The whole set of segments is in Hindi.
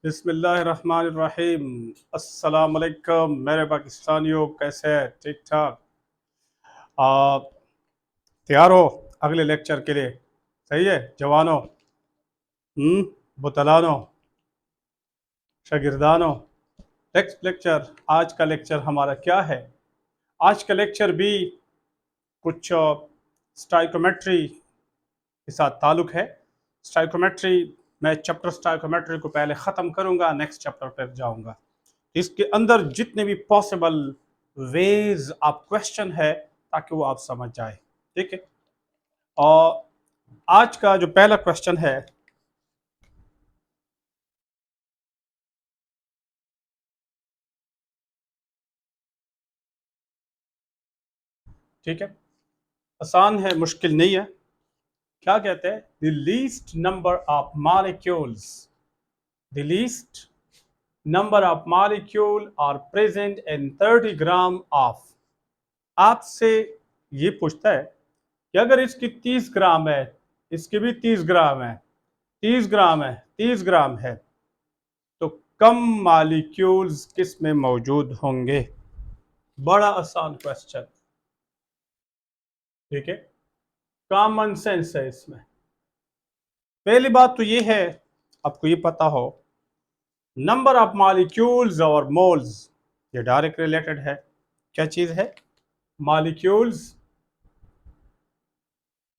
बिस्मिल्लाहिर्रहमानिर्रहीम। अस्सलाम वालेकुम मेरे पाकिस्तानियों, कैसे हैं? ठीक ठाक। आप तैयार हो अगले लेक्चर के लिए? सही है जवानों। बुतलानो, शागिर्दानो। नेक्स्ट लेक्चर, आज का लेक्चर हमारा क्या है? आज का लेक्चर भी कुछ स्टाइकोमेट्री के साथ ताल्लुक है। स्टाइकोमेट्री, मैं चैप्टर स्टाइकोमेट्री को पहले ख़त्म करूंगा, नेक्स्ट चैप्टर पर जाऊंगा। इसके अंदर जितने भी पॉसिबल वेज आप क्वेश्चन है ताकि वो आप समझ जाए। ठीक है। और आज का जो पहला क्वेश्चन है, ठीक है, आसान है, मुश्किल नहीं है। क्या कहते हैं? The least number of molecules, the least number of molecule are present in 30 gram of. आपसे ये पूछता है कि अगर इसकी 30 ग्राम है, इसकी भी 30 ग्राम है, 30 ग्राम है, 30 ग्राम है, तो कम मॉलिक्यूल्स किस में मौजूद होंगे? बड़ा आसान क्वेश्चन। ठीक है, कॉमन सेंस है इसमें। पहली बात तो ये है, आपको ये पता हो, नंबर ऑफ मॉलिक्यूल्स और मोल्स ये डायरेक्ट रिलेटेड है। क्या चीज है? मॉलिक्यूल्स,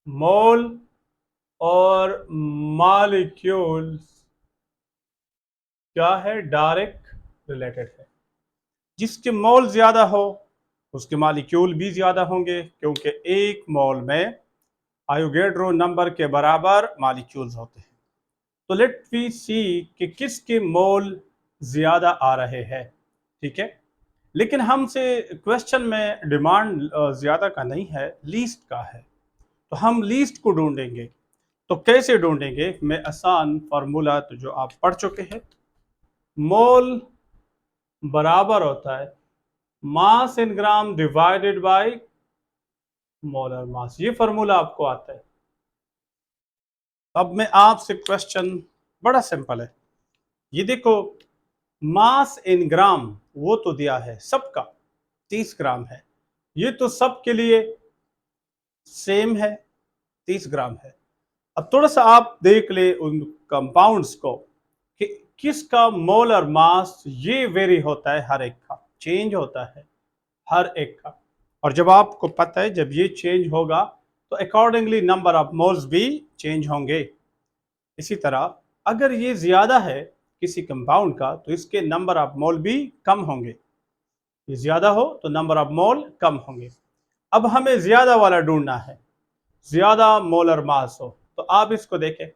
मोल और मॉलिक्यूल्स क्या है? डायरेक्ट रिलेटेड है। जिसके मोल ज्यादा हो उसके मॉलिक्यूल भी ज्यादा होंगे, क्योंकि एक मोल में आयोगेड्रो नंबर के बराबर मॉलिक्यूल्स होते हैं। तो लेट वी सी कि किसके मोल ज्यादा आ रहे हैं। ठीक है, लेकिन हमसे क्वेश्चन में डिमांड ज्यादा का नहीं है, लीस्ट का है। तो हम लीस्ट को ढूंढेंगे। तो कैसे ढूंढेंगे? मैं आसान फार्मूला तो जो आप पढ़ चुके हैं, मोल बराबर होता है mass in gram divided by molar mass. ये फार्मूला आपको आता है। अब मैं आपसे क्वेश्चन, बड़ा सिंपल है, ये देखो, मास इन ग्राम वो तो दिया है सबका, 30 ग्राम है। ये तो सबके लिए सेम है, 30 ग्राम है। अब थोड़ा सा आप देख ले उन कंपाउंड्स को कि किसका मोलर मास ये वेरी होता है, हर एक का चेंज होता है, हर एक का। और जब आपको पता है जब ये चेंज होगा तो अकॉर्डिंगली नंबर ऑफ मोल्स भी चेंज होंगे। इसी तरह अगर ये ज्यादा है किसी कंपाउंड का तो इसके नंबर ऑफ मोल भी कम होंगे। ये ज्यादा हो तो नंबर ऑफ मोल कम होंगे। अब हमें ज्यादा वाला ढूंढना है, ज्यादा मोलर मास हो। तो आप इसको देखें,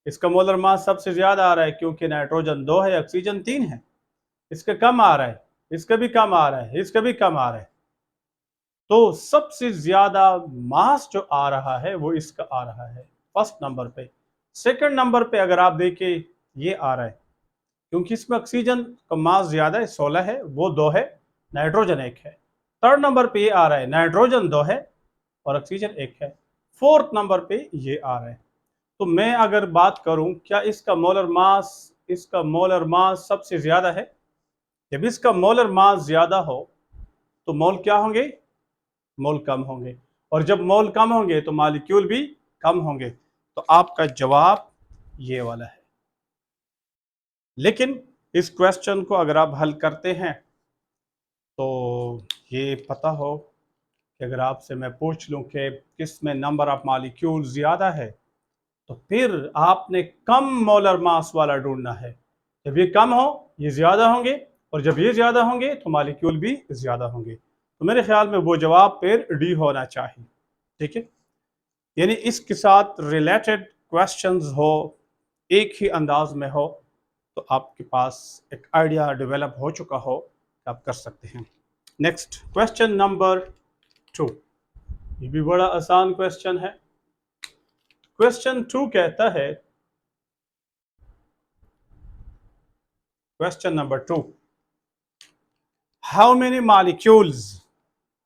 इसका मोलर मास सबसे ज्यादा आ रहा है क्योंकि नाइट्रोजन 2 है, ऑक्सीजन 3 है। इसका कम आ रहा है, इसका भी कम आ रहा है, इसका भी कम आ रहा है। तो सबसे ज्यादा मास जो आ रहा है वो इसका आ रहा है फर्स्ट नंबर पे। सेकंड नंबर पे अगर आप देखें, ये आ रहा है क्योंकि इसमें ऑक्सीजन का मास ज्यादा है, 16 है, वो 2 है, नाइट्रोजन 1 है। थर्ड नंबर पे ये आ रहा है, नाइट्रोजन 2 है और ऑक्सीजन 1 है। फोर्थ नंबर पे ये आ रहा है। तो मैं अगर बात करूं क्या इसका मोलर मास, इसका मोलर मास सबसे ज्यादा है। जब इसका मोलर मास ज्यादा हो तो मोल क्या होंगे? मोल कम होंगे। और जब मोल कम होंगे तो मॉलिक्यूल भी कम होंगे। तो आपका जवाब ये वाला है। लेकिन इस क्वेश्चन को अगर आप हल करते हैं तो ये पता हो कि अगर आपसे मैं पूछ लूं कि किस में नंबर ऑफ मॉलिक्यूल ज्यादा है, तो फिर आपने कम मोलर मास वाला ढूंढना है। जब ये कम हो ये ज्यादा होंगे, और जब ये ज्यादा होंगे तो मॉलिक्यूल भी ज्यादा होंगे। तो मेरे ख्याल में वो जवाब फिर डी होना चाहिए। ठीक है, यानी इसके साथ रिलेटेड क्वेश्चंस हो, एक ही अंदाज में हो, तो आपके पास एक आइडिया डेवलप हो चुका हो, आप कर सकते हैं। नेक्स्ट क्वेश्चन नंबर 2, ये भी बड़ा आसान क्वेश्चन है। क्वेश्चन 2 कहता है, question number 2, how many molecules,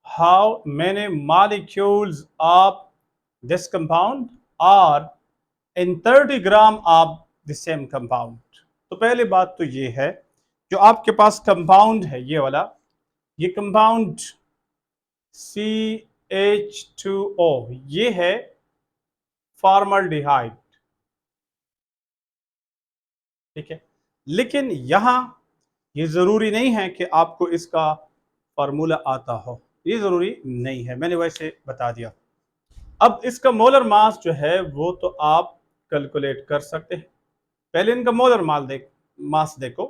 how many molecules of this compound are in 30 gram of the same compound. तो पहली बात तो ये है, जो आपके पास कंपाउंड है ये वाला, ये कंपाउंड CH2O, ये है फॉर्मल्डिहाइड, ठीक है। लेकिन यहां ये जरूरी नहीं है कि आपको इसका फार्मूला आता हो, ये जरूरी नहीं है, मैंने वैसे बता दिया। अब इसका मोलर मास जो है वो तो आप कैलकुलेट कर सकते हैं। पहले इनका मोलर मास देखो।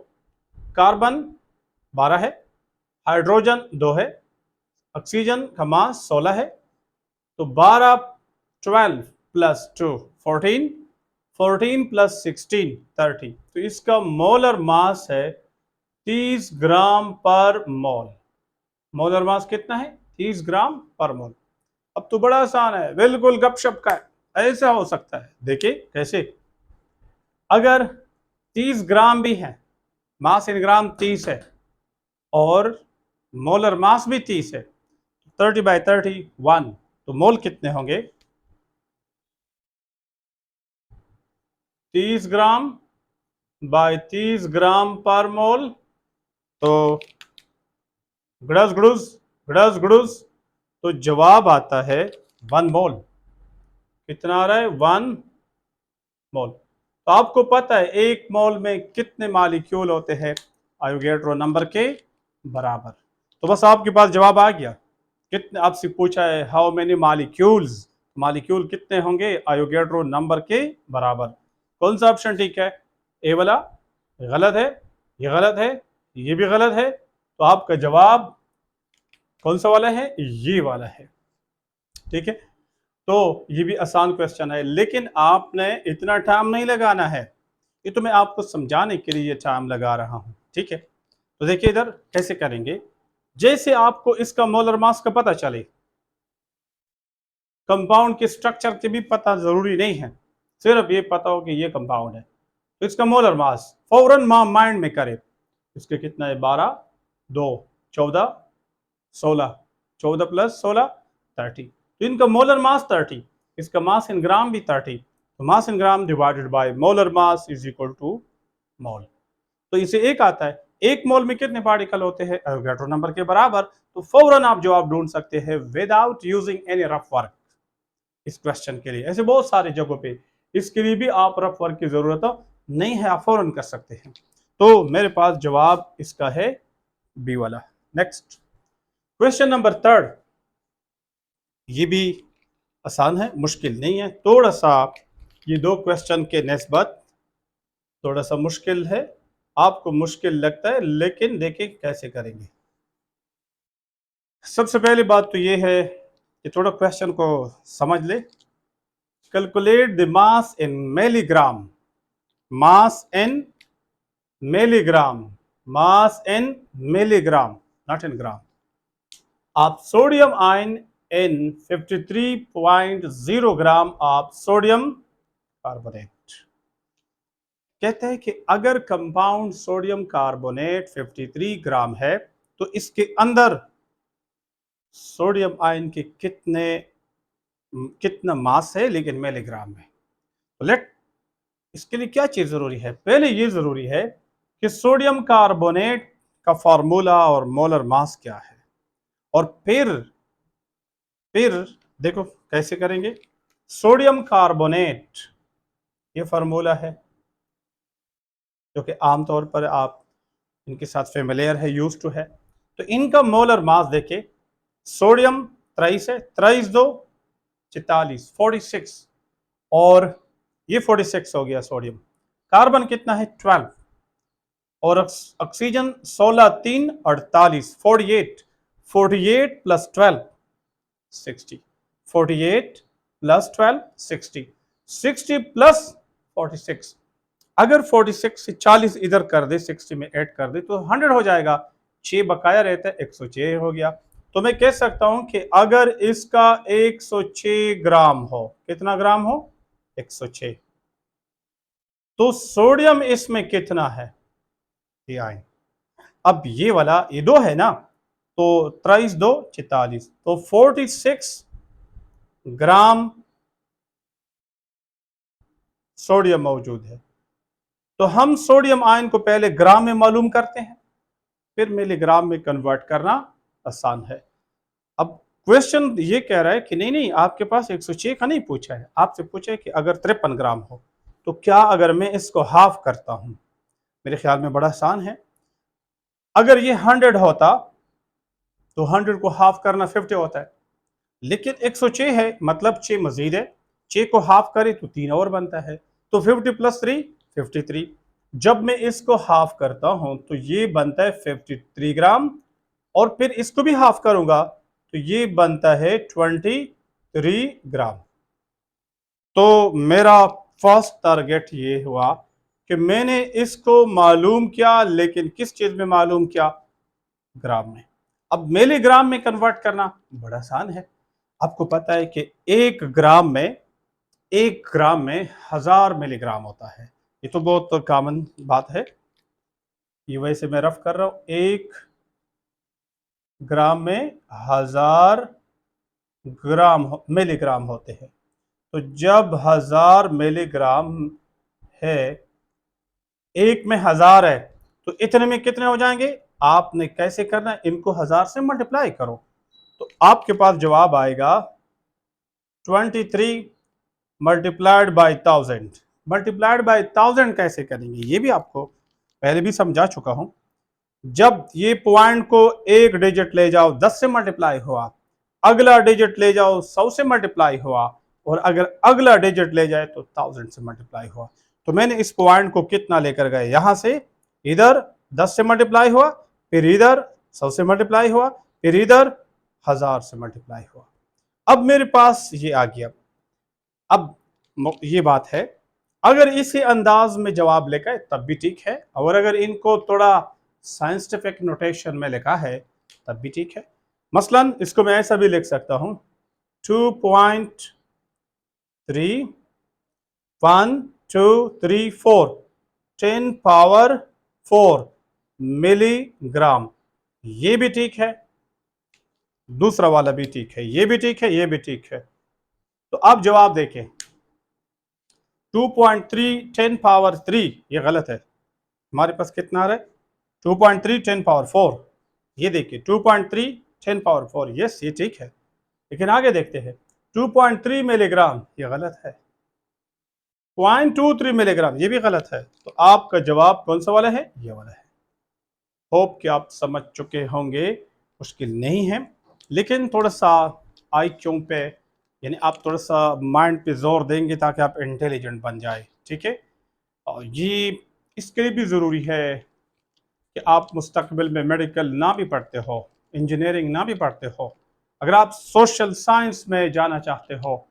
कार्बन 12 है, हाइड्रोजन 2 है, ऑक्सीजन का मास 16 है। तो 12 12 प्लस 2 14, 14 प्लस 16 30। तो इसका मोलर मास है 30 ग्राम पर मोल। मोलर मास कितना है? 30 ग्राम पर मोल। अब तो बड़ा आसान है, बिल्कुल गपशप का है। ऐसा हो सकता है, देखिए कैसे। अगर 30 ग्राम भी है, मास इन ग्राम 30 है और मोलर मास भी 30 है, 30/30 1, तो मोल कितने होंगे? 30 ग्राम बाय 30 ग्राम पर मोल। तो गड़स गड़ुस गड़स गड़ुस, तो जवाब आता है 1 मोल। कितना आ रहा है? 1 मोल। तो आपको पता है एक मोल में कितने मॉलिक्यूल होते हैं? आयोगेड्रो नंबर के बराबर। तो बस आपके पास जवाब आ गया। कितने, आपसे पूछा है हाउ मेनी मॉलिक्यूल्स, मॉलिक्यूल कितने होंगे आयोगेड्रो नंबर के बराबर। कौन सा ऑप्शन ठीक है? ए वाला गलत है, ये गलत है, ये भी गलत है। तो आपका जवाब कौन सा वाला है? ये वाला है, ठीक है। तो ये भी आसान क्वेश्चन है, लेकिन आपने इतना टाइम नहीं लगाना है, ये तो मैं आपको समझाने के लिए टाइम लगा रहा हूं, ठीक है। तो देखिए इधर कैसे करेंगे। जैसे आपको इसका मोलर मास का पता चले, कंपाउंड के स्ट्रक्चर के भी पता जरूरी नहीं है, सिर्फ ये पता हो कि ये कंपाउंड है, तो इसका मोलर मास फौरन माइंड में करे। इसके कितना है? 12 2 14 16, 14 प्लस 16 30। तो इनका मोलर मास 30, इसका मास इन ग्राम भी 30। तो mass in gram divided by molar mass is equal to mole. तो इसे एक आता है, एक मोल में कितने पार्टिकल होते हैं? एवोगैड्रो नंबर के बराबर। तो फौरन आप जवाब ढूंढ सकते हैं without using any rough work. इस क्वेश्चन के लिए ऐसे बहुत सारे जगहों पे इसके लिए भी आप रफ वर्क की जरूरत नहीं है, आप फौरन कर सकते हैं। तो मेरे पास जवाब इसका है बी वाला। नेक्स्ट क्वेश्चन नंबर 3, ये भी आसान है, मुश्किल नहीं है। थोड़ा सा ये दो क्वेश्चन के नस्बत थोड़ा सा मुश्किल है, आपको मुश्किल लगता है, लेकिन देखिए कैसे करेंगे। सबसे पहली बात तो ये है कि थोड़ा क्वेश्चन को समझ ले। Calculate the mass in milligram, mass in milligram, mass in milligram, not in gram. आप sodium ion in 53.0 gram of sodium carbonate. कहते हैं कि अगर कंपाउंड सोडियम कार्बोनेट 53 ग्राम है, तो इसके अंदर सोडियम आयन के कितना मास है, लेकिन मिलीग्राम में। तो लेट, इसके लिए क्या चीज जरूरी है? पहले ये जरूरी है कि सोडियम कार्बोनेट का फॉर्मूला और मोलर मास क्या है, और फिर देखो कैसे करेंगे। सोडियम कार्बोनेट ये फार्मूला है जो कि आमतौर पर आप इनके साथ फेमिलियर है, यूज टू है। तो इनका मोलर मास देखे, सोडियम 23 है, 23 2 44 46, और ये 46 हो गया सोडियम। कार्बन कितना है? 12, और ऑक्सीजन 16 3 48 48, 48 प्लस 12 60, 48 प्लस 12 60, 60 प्लस 46। अगर 46 से 40 इधर कर दे, 60 में ऐड कर दे, तो 100 हो जाएगा। 6 बकाया रहता है, 106 हो गया। तो मैं कह सकता हूं कि अगर इसका 106 ग्राम हो, कितना ग्राम हो? 106। तो सोडियम इसमें कितना है? ये आए। अब ये वाला, ये दो है ना, तो 23 2 46, तो 46 ग्राम सोडियम मौजूद है। तो हम सोडियम आयन को पहले ग्राम में मालूम करते हैं, फिर मिलीग्राम में कन्वर्ट करना आसान है। अब क्वेश्चन ये कह रहा है कि नहीं नहीं, आपके पास 106 का नहीं पूछा है, आपसे पूछा है कि अगर 53 ग्राम हो तो क्या अगर मैं इसको हाफ करता हूं। मेरे ख्याल में बड़ा आसान है। अगर ये 100 होता तो 100 को हाफ करना 50 होता है, लेकिन 106 है मतलब 6 मजीद है, 6 को हाफ करे तो 3 और बनता है, तो 50 प्लस 3 53। जब मैं इसको हाफ करता हूं तो ये बनता है 53 ग्राम, और फिर इसको भी हाफ करूंगा तो ये बनता है 23 ग्राम। तो मेरा फर्स्ट टारगेट ये हुआ कि मैंने इसको मालूम किया, लेकिन किस चीज में मालूम किया, ग्राम में। अब मिलीग्राम में कन्वर्ट करना बड़ा आसान है। आपको पता है कि 1 ग्राम में 1000 मिलीग्राम होता है। ये तो बहुत कॉमन बात है, ये वैसे मैं रफ कर रहा हूं। 1 ग्राम में 1000 मिलीग्राम होते हैं। तो जब 1000 मिलीग्राम है, एक में 1000 है, तो इतने में कितने हो जाएंगे। आपने कैसे करना है, इनको 1000 से मल्टीप्लाई करो तो आपके पास जवाब आएगा 23 मल्टीप्लाइड बाई 1000। मल्टीप्लाइड बाई 1000 कैसे करेंगे ये भी आपको पहले भी समझा चुका हूं। जब ये पॉइंट को एक डिजिट ले जाओ 10 से मल्टीप्लाई हुआ, अगला डिजिट ले जाओ 100 से मल्टीप्लाई हुआ, और अगर अगला डिजिट ले जाए तो 1000 से मल्टीप्लाई हुआ। तो मैंने इस पॉइंट को कितना लेकर गए, यहां से इधर 10 से मल्टीप्लाई हुआ, फिर इधर 100 से मल्टीप्लाई हुआ, फिर इधर 1000 से मल्टीप्लाई हुआ। अब मेरे पास ये आ गया। अब ये बात है, अगर इसी अंदाज में जवाब लिखा है तब भी ठीक है, और अगर इनको थोड़ा साइंटिफिक नोटेशन में लिखा है तब भी ठीक है। मसलन इसको मैं ऐसा भी लिख सकता हूं 2.3 1 2 3 4 10 पावर 4 मिलीग्राम। ये भी ठीक है, दूसरा वाला भी ठीक है, ये भी ठीक है, ये भी ठीक है। तो अब जवाब देखें, 2.3 10 पावर 3 ये गलत है। हमारे पास कितना आ रहा है 2.3 10 पावर 4। ये देखिए 2.3 10 पावर 4, यस ये ठीक है। लेकिन आगे देखते हैं 2.3 मिलीग्राम, ये गलत है। 0.23 मिलीग्राम, ये भी गलत है। तो आपका जवाब कौन सा वाला है, ये वाला है। होप कि आप समझ चुके होंगे, मुश्किल नहीं है, लेकिन थोड़ा सा IQ पे, यानी आप थोड़ा सा माइंड पे जोर देंगे ताकि आप इंटेलिजेंट बन जाए, ठीक है। और ये इसके लिए भी ज़रूरी है कि आप मुस्तकबिल में मेडिकल ना भी पढ़ते हो, इंजीनियरिंग ना भी पढ़ते हो, अगर आप सोशल साइंस में जाना चाहते हो,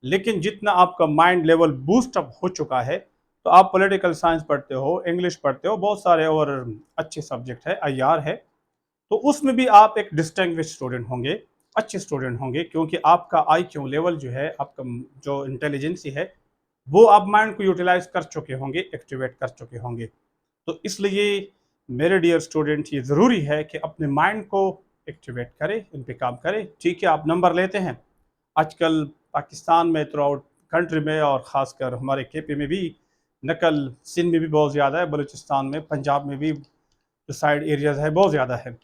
लेकिन जितना आपका माइंड लेवल बूस्ट अप हो चुका है, तो आप पॉलिटिकल साइंस पढ़ते हो, इंग्लिश पढ़ते हो, बहुत सारे और अच्छे सब्जेक्ट है, IR है, तो उसमें भी आप एक डिस्टिंग्विश स्टूडेंट होंगे, अच्छे स्टूडेंट होंगे, क्योंकि आपका IQ लेवल जो है, आपका जो इंटेलिजेंसी है, वो आप माइंड को यूटिलाइज कर चुके होंगे, एक्टिवेट कर चुके होंगे। तो इसलिए मेरे डियर स्टूडेंट, ये ज़रूरी है कि अपने माइंड को एक्टिवेट करें, इन पे काम करें। ठीक है, आप नंबर लेते हैं, आजकल पाकिस्तान में, थ्रू आउट कंट्री में, और ख़ासकर हमारे KP में भी नकल, सिंध में भी बहुत ज़्यादा है, बलूचिस्तान में, पंजाब में भी जो साइड एरियाज़ है बहुत ज़्यादा है।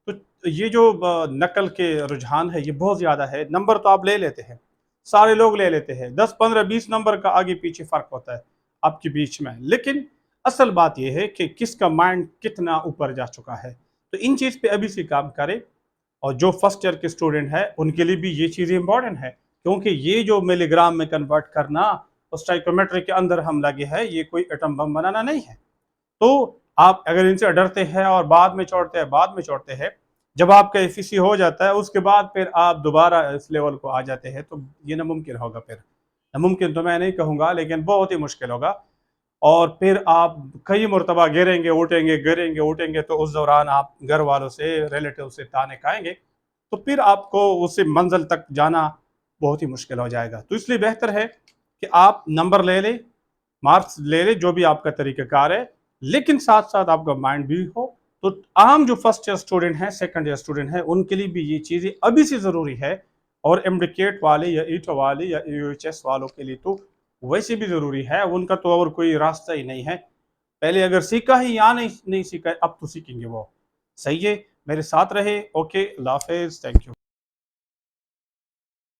तो ये जो नकल के रुझान है ये बहुत ज़्यादा है। नंबर तो आप ले लेते हैं, सारे लोग ले लेते हैं, 10 15 20 नंबर का आगे पीछे फ़र्क होता है आपके बीच में, लेकिन असल बात यह है कि किसका माइंड कितना ऊपर जा चुका है। तो इन चीज़ पे अभी से काम करें। और जो फर्स्ट ईयर के स्टूडेंट है उनके लिए भी ये चीज़ें इंपॉर्टेंट है, क्योंकि ये जो मिलीग्राम में कन्वर्ट करना और स्टाइकोमेट्री के अंदर हम लगे हैं, ये कोई एटम बम बनाना नहीं है। तो आप अगर इनसे डरते हैं और बाद में छोड़ते हैं, जब आपका FEC हो जाता है उसके बाद फिर आप दोबारा इस लेवल को आ जाते हैं, तो ये नामुमकिन होगा। फिर नामुमकिन तो मैं नहीं कहूँगा, लेकिन बहुत ही मुश्किल होगा, और फिर आप कई मरतबा गिरेंगे उठेंगे, तो उस दौरान आप घर वालों से, रिलेटिव से ताने खाएंगे, तो फिर आपको उस मंजिल तक जाना बहुत ही मुश्किल हो जाएगा। तो इसलिए बेहतर है कि आप नंबर ले लें, मार्क्स ले लें, जो भी आपका तरीक़ाकार है, लेकिन साथ साथ आपका माइंड भी हो। तो आम जो फर्स्ट ईयर स्टूडेंट हैं, सेकंड ईयर स्टूडेंट हैं, उनके लिए भी ये चीज़ें अभी से ज़रूरी है, और एमडीकेट वाले या ईटो वाले या UHS वालों के लिए तो वैसे भी ज़रूरी है, उनका तो और कोई रास्ता ही नहीं है। पहले अगर सीखा ही या नहीं नहीं सीखा है, अब तो सीखेंगे वो। सही है, मेरे साथ रहे। ओके, अल्लाह हाफिज़, थैंक यू।